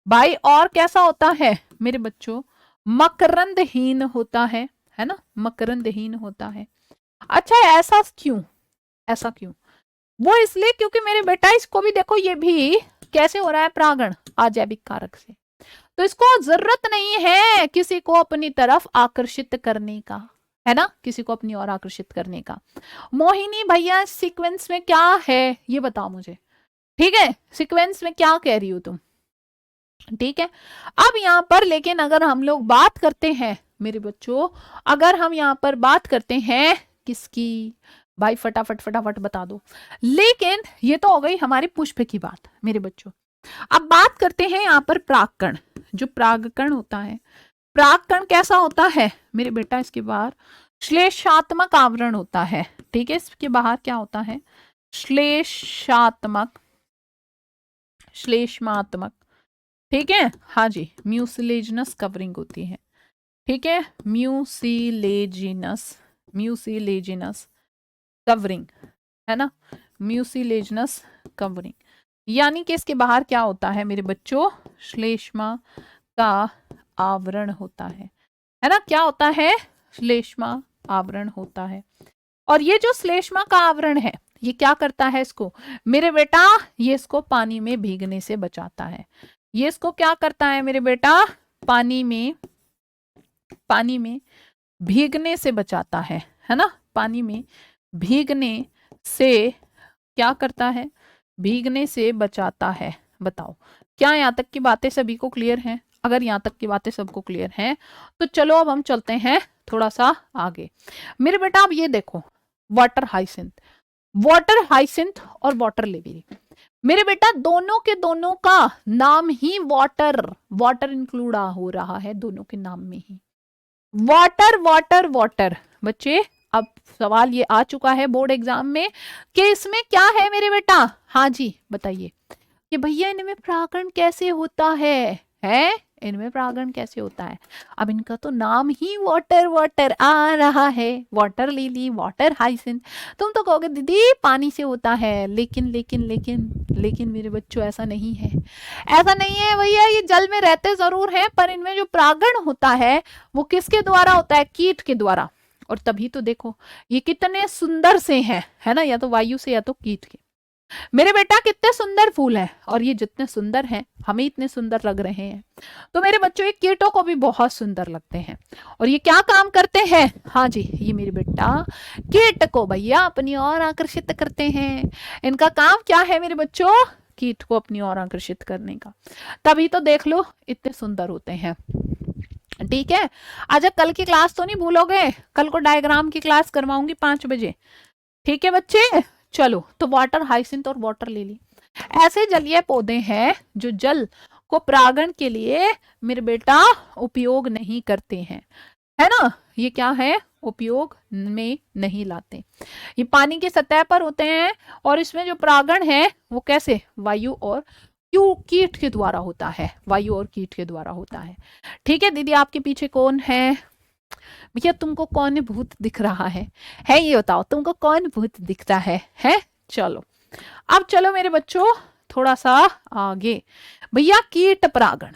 भाई। और कैसा होता है मेरे बच्चों, मकरंदहीन होता है ना, मकरंदहीन होता है। अच्छा ऐसा क्यों, ऐसा क्यों, वो इसलिए क्योंकि मेरे बेटा इसको भी देखो, ये भी कैसे हो रहा है परागण, अजैविक कारक से, तो इसको जरूरत नहीं है किसी को अपनी तरफ आकर्षित करने का, है ना, किसी को अपनी ओर आकर्षित करने का। मोहिनी भैया सीक्वेंस में क्या है ये बताओ मुझे, ठीक है, सीक्वेंस में क्या कह रही हो तुम, ठीक है। अब यहाँ पर लेकिन अगर हम लोग बात करते हैं मेरे बच्चों, अगर हम यहाँ पर बात करते हैं किसकी भाई, फटाफट फटाफट बता दो। लेकिन ये तो हो गई हमारी पुष्प की बात मेरे बच्चों। अब बात करते हैं यहाँ पर परागकण, जो परागकण होता है, परागकण कैसा होता है मेरे बेटा, इसके बाहर श्लेषात्मक आवरण होता है, ठीक है। इसके बाहर क्या होता है, श्लेषात्मक, श्लेष्मात्मक, ठीक है, हाँ जी, म्यूसिलेजिनस कवरिंग होती है, ठीक है, म्यूसिलेजिनस, म्यूसिलेजिनस कवरिंग, है ना, म्यूसिलेजिनस कवरिंग, यानी कि इसके बाहर क्या होता है मेरे बच्चों, श्लेष्मा का आवरण होता है ना, क्या होता है, श्लेष्मा आवरण होता है। और ये जो श्लेष्मा का आवरण है ये क्या करता है इसको मेरे बेटा, ये इसको पानी में भीगने से बचाता है। ये इसको क्या करता है मेरे बेटा, पानी में भीगने से बचाता है ना, पानी में भीगने से क्या करता है, भीगने से बचाता है। बताओ क्या यहाँ तक की बातें सभी को क्लियर हैं? अगर यहाँ तक की बातें सबको क्लियर हैं तो चलो अब हम चलते हैं थोड़ा सा आगे। मेरे बेटा अब ये देखो, वाटर हाइसिंथ, वाटर हाइसिंथ और वाटर लिली, मेरे बेटा दोनों के दोनों का नाम ही वाटर, वाटर इंक्लूड हो रहा है दोनों के नाम में ही, वाटर वाटर वाटर। बच्चे अब सवाल ये आ चुका है बोर्ड एग्जाम में कि इसमें क्या है मेरे बेटा। हाँ जी बताइए कि भैया इनमें परागण कैसे होता है इनमें परागण कैसे होता है। अब इनका तो नाम ही वाटर वाटर आ रहा है, वाटर लिली, वाटर हाइसिंथ। तुम तो कहोगे दीदी पानी से होता है, लेकिन लेकिन लेकिन लेकिन मेरे बच्चों ऐसा नहीं है, ऐसा नहीं है भैया। ये जल में रहते जरूर हैं, पर इनमें जो परागण होता है वो किसके द्वारा होता है, कीट के द्वारा। और तभी तो देखो ये कितने सुंदर से हैं, है ना, या तो वायु से या तो कीट के। मेरे बेटा कितने सुंदर फूल हैं, और ये जितने सुंदर हैं हमें इतने सुंदर लग रहे हैं, तो मेरे बच्चों ये कीटों को भी बहुत सुंदर लगते हैं। और ये क्या काम करते हैं, हाँ जी ये मेरे बेटा कीट को भैया अपनी ओर आकर्षित करते हैं। इनका काम क्या है मेरे बच्चों, कीट को अपनी ओर आकर्षित करने का। तभी तो देख लो इतने सुंदर होते हैं। ठीक है, अच्छा कल की क्लास तो नहीं भूलोगे, कल को डायग्राम की क्लास करवाऊंगी 5 बजे। ठीक है बच्चे, चलो तो वाटर हाइसिंथ और वाटर लिली ऐसे जलीय पौधे हैं जो जल को परागण के लिए मेरे बेटा उपयोग नहीं करते हैं, है ना। ये क्या है, उपयोग में नहीं लाते। ये पानी की सतह पर होते हैं, और इसमें जो परागण है वो कैसे, वायु और कीट के द्वारा होता है, वायु और कीट के द्वारा होता है। ठीक है दीदी, आपके पीछे कौन है भैया, तुमको कौन भूत दिख रहा है ये बताओ, तुमको कौन भूत दिखता है। चलो अब चलो मेरे बच्चों थोड़ा सा आगे। भैया कीट परागण,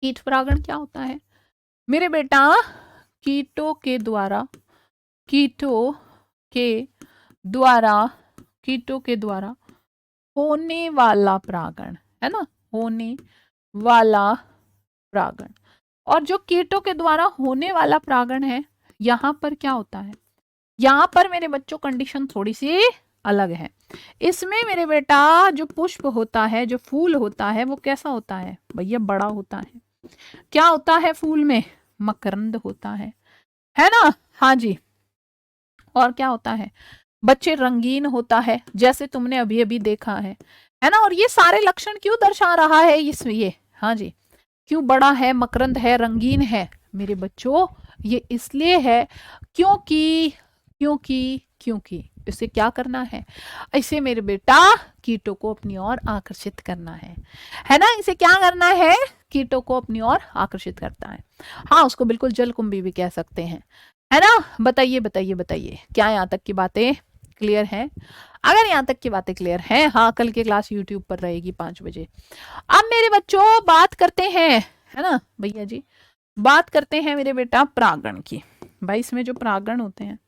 कीट परागण क्या होता है मेरे बेटा, कीटों के द्वारा, कीटों के द्वारा, कीटों के द्वारा होने वाला परागण, है ना, होने वाला परागण। और जो कीटों के द्वारा होने वाला परागण है, यहाँ पर क्या होता है, यहाँ पर मेरे बच्चों कंडीशन थोड़ी सी अलग है। इसमें मेरे बेटा जो पुष्प होता है, जो फूल होता है, वो कैसा होता है भैया, बड़ा होता है। क्या होता है फूल में, मकरंद होता है ना, हाँ जी। और क्या होता है बच्चे, रंगीन होता है, जैसे तुमने अभी अभी देखा है ना। और ये सारे लक्षण क्यों दर्शा रहा है इसमें, ये हाँ जी, क्यों बड़ा है, मकरंद है, रंगीन है मेरे बच्चों, ये इसलिए है क्योंकि क्योंकि क्योंकि इसे क्या करना है, इसे मेरे बेटा कीटों को अपनी ओर आकर्षित करना है ना। इसे क्या करना है, कीटों को अपनी ओर आकर्षित करता है। हाँ उसको बिल्कुल जलकुंभी भी कह सकते हैं, है ना। बताइए बताइए बताइए, क्या यहाँ तक की बातें क्लियर है। अगर यहाँ तक की बातें क्लियर हैं, हाँ कल की क्लास यूट्यूब पर रहेगी 5 बजे। अब मेरे बच्चों बात करते हैं, है ना भैया जी, बात करते हैं मेरे बेटा परागण की। भाई इसमें जो परागण होते हैं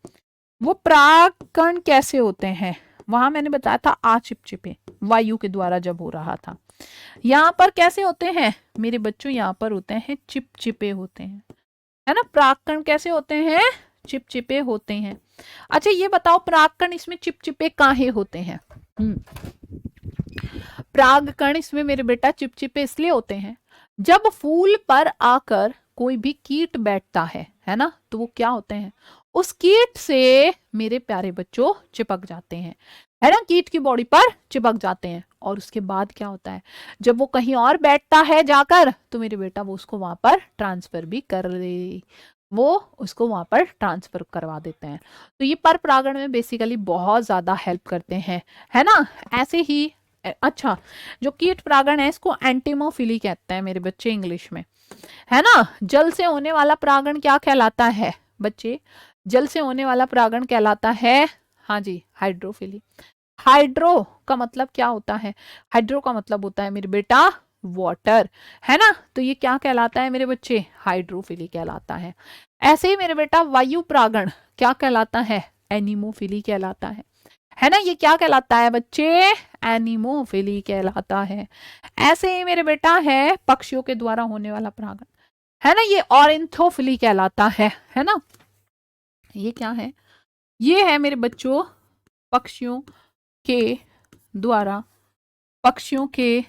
वो परागण कैसे होते हैं, वहां मैंने बताया था आ चिपचिपे, वायु के द्वारा जब हो रहा था। यहाँ पर कैसे होते हैं मेरे बच्चों, यहाँ पर होते हैं चिपचिपे होते हैं, है ना। परागकण कैसे होते हैं, चिपचिपे होते हैं। अच्छा ये बताओ परागकण इसमें चिपचिपे काहे होते हैं। परागकण इसमें मेरे बेटा चिपचिपे इसलिए होते हैं, जब फूल पर आकर कोई भी कीट बैठता है ना, तो वो क्या होते हैं, उस कीट से मेरे प्यारे बच्चों चिपक जाते हैं, है ना, कीट की बॉडी पर चिपक जाते हैं। और उसके बाद क्या होता है, जब वो कहीं और बैठता है जाकर, तो मेरे बेटा वो उसको वहां पर ट्रांसफर भी कर दे, वो उसको वहां पर ट्रांसफर करवा देते हैं। तो ये पर परागण में बेसिकली बहुत ज्यादा हेल्प करते हैं, है ना। ऐसे ही अच्छा जो कीट परागण है इसको एंटीमोफिली कहते हैं मेरे बच्चे इंग्लिश में, है ना। जल से होने वाला परागण क्या कहलाता है बच्चे, जल से होने वाला परागण कहलाता है, हाँ जी, हाइड्रोफिली। हाइड्रो का मतलब क्या होता है, हाइड्रो का मतलब होता है मेरे बेटा वाटर, है ना। तो ये क्या कहलाता है मेरे बच्चे, हाइड्रोफिली कहलाता है। ऐसे ही मेरे बेटा वायु परागण क्या कहलाता है, एनिमोफिली कहलाता है ना। ये क्या कहलाता है बच्चे, एनिमोफिली कहलाता है। ऐसे ही मेरे बेटा है पक्षियों के द्वारा होने वाला परागण, है ना, ये ऑरेंथोफिली कहलाता है ना। ये क्या है, ये है मेरे बच्चों पक्षियों के द्वारा, पक्षियों के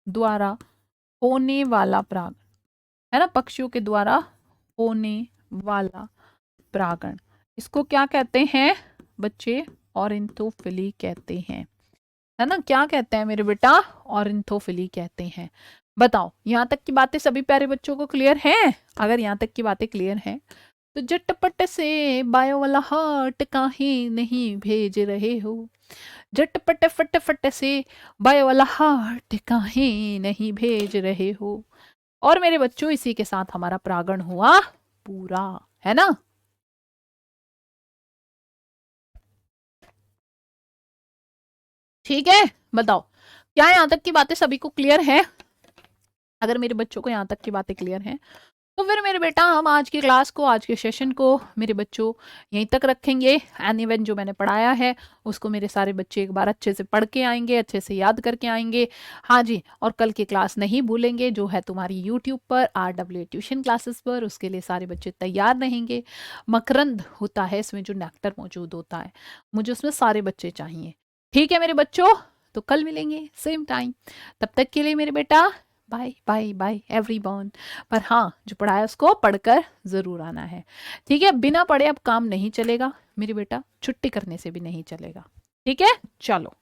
द्वारा होने वाला परागण, है ना, पक्षियों के द्वारा होने वाला परागण। इसको क्या कहते हैं बच्चे, ऑरेंथोफिली कहते हैं, है ना। क्या कहते हैं मेरे बेटा, ऑरेंथोफिली कहते हैं। बताओ यहाँ तक की बातें सभी प्यारे बच्चों को क्लियर हैं। अगर यहाँ तक की बातें क्लियर हैं तो झटपट से बायो वाला हार्ट काहे नहीं भेज रहे हो, झटपट फट से बायो वाला हार्ट काहे नहीं भेज रहे हो। और मेरे बच्चों इसी के साथ हमारा प्रांगण हुआ पूरा, है ना। ठीक है, बताओ क्या यहाँ तक की बातें सभी को क्लियर है? अगर मेरे बच्चों को यहाँ तक की बातें क्लियर हैं तो फिर मेरे बेटा हम आज की क्लास को, आज के सेशन को मेरे बच्चों यहीं तक रखेंगे। एंड इवन जो मैंने पढ़ाया है उसको मेरे सारे बच्चे एक बार अच्छे से पढ़ के आएंगे, अच्छे से याद करके आएंगे। हाँ जी, और कल की क्लास नहीं भूलेंगे जो है तुम्हारी यूट्यूब पर RWA ट्यूशन क्लासेस पर, उसके लिए सारे बच्चे तैयार रहेंगे। मकरंद होता है इसमें, जो नेक्टर मौजूद होता है, मुझे उसमें सारे बच्चे चाहिए। ठीक है मेरे बच्चों, तो कल मिलेंगे सेम टाइम। तब तक के लिए मेरे बेटा बाय बाय बाय एवरीवन। पर हाँ, जो पढ़ाया उसको पढ़कर जरूर आना है। ठीक है, बिना पढ़े अब काम नहीं चलेगा मेरे बेटा, छुट्टी करने से भी नहीं चलेगा। ठीक है, चलो।